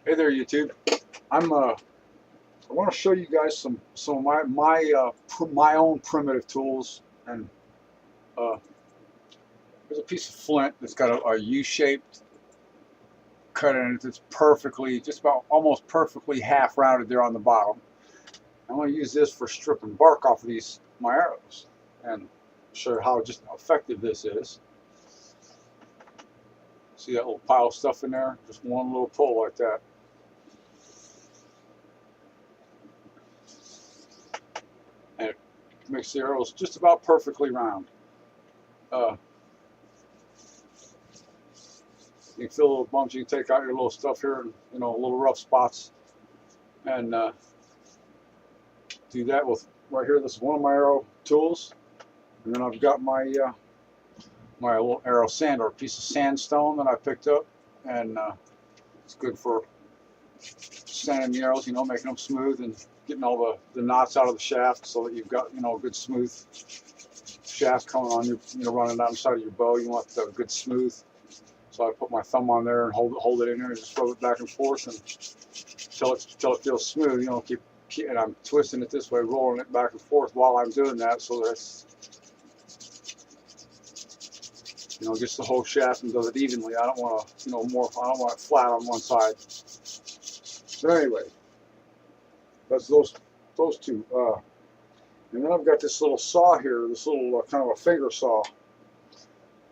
Hey there, YouTube. I want to show you guys some of my own primitive tools. And uh, there's a piece of flint that's got a U-shaped cut in it that's perfectly, just about almost perfectly half rounded there on the bottom. I'm going to use this for stripping bark off of these my arrows and show you how just effective this is. See that little pile of stuff in there? Just one little pull like that. And it makes the arrows just about perfectly round. Uh, You can feel little bumps. You can take out your little stuff here, and little rough spots, and do that with right here. This is one of my arrow tools, and then I've got my little arrow sander, a piece of sandstone that I picked up, and it's good for sanding the arrows. Making them smooth and getting all the knots out of the shaft, so that you've got a good smooth shaft coming on your running down the side of your bow. You want the good smooth. So I put my thumb on there and hold it in there and just rub it back and forth until it feels smooth. And I'm twisting it this way, rolling it back and forth while I'm doing that, so that's gets the whole shaft and does it evenly. I don't want to I don't want it flat on one side. So anyway, that's those two. And then I've got this little saw here, this little kind of a finger saw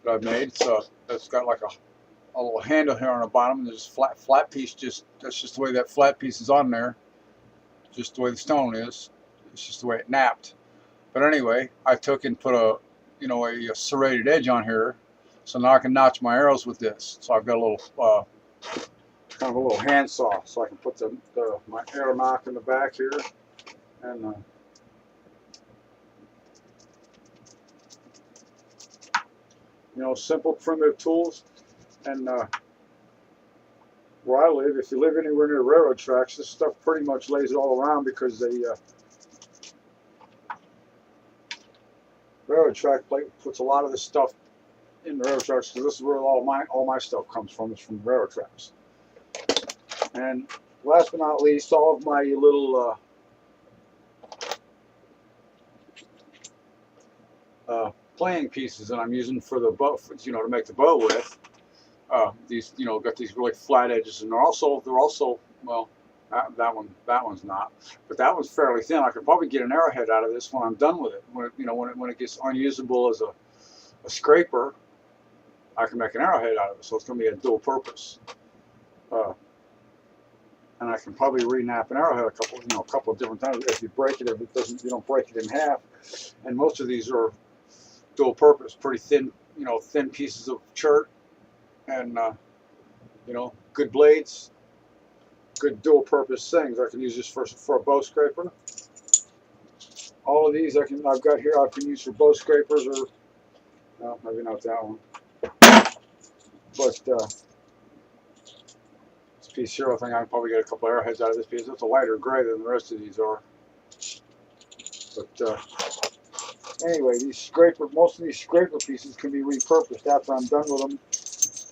that I've made. So it's got like a little handle here on the bottom, and there's flat piece. That's just the way that flat piece is on there. Just the way the stone is. It's just the way it napped. But anyway, I took and put a serrated edge on here, so now I can notch my arrows with this. So I've got a little kind of a little hand saw, so I can put my arrow nock in the back here, and simple primitive tools. And where I live, if you live anywhere near railroad tracks, this stuff pretty much lays it all around, because the railroad track plate puts a lot of this stuff in the railroad tracks. So this is where all my stuff comes from. Is from railroad tracks. And last but not least, all of my little playing pieces that I'm using for the bow, to make the bow with. These, got these really flat edges, and they're also well, that one's not, but that one's fairly thin. I could probably get an arrowhead out of this when I'm done with it. When it gets unusable as a scraper, I can make an arrowhead out of it. So it's going to be a dual purpose. And I can probably re-nap an arrowhead a couple of different times if you break it. If it doesn't, you don't break it in half. And most of these are dual purpose, pretty thin, thin pieces of chert. And good blades, good dual purpose things. I can use this for a bow scraper. All of these I've got here, I can use for bow scrapers, or no, maybe not that one. But this piece here, I think I can probably get a couple arrowheads out of this piece. It's a lighter gray than the rest of these are. But anyway, most of these scraper pieces can be repurposed after I'm done with them,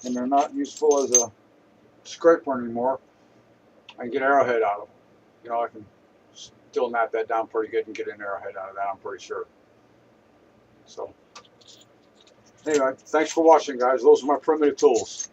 and they're not useful as a scraper anymore. I can get an arrowhead out of them. I can still nap that down pretty good and get an arrowhead out of that, I'm pretty sure. So anyway, thanks for watching, guys. Those are my primitive tools.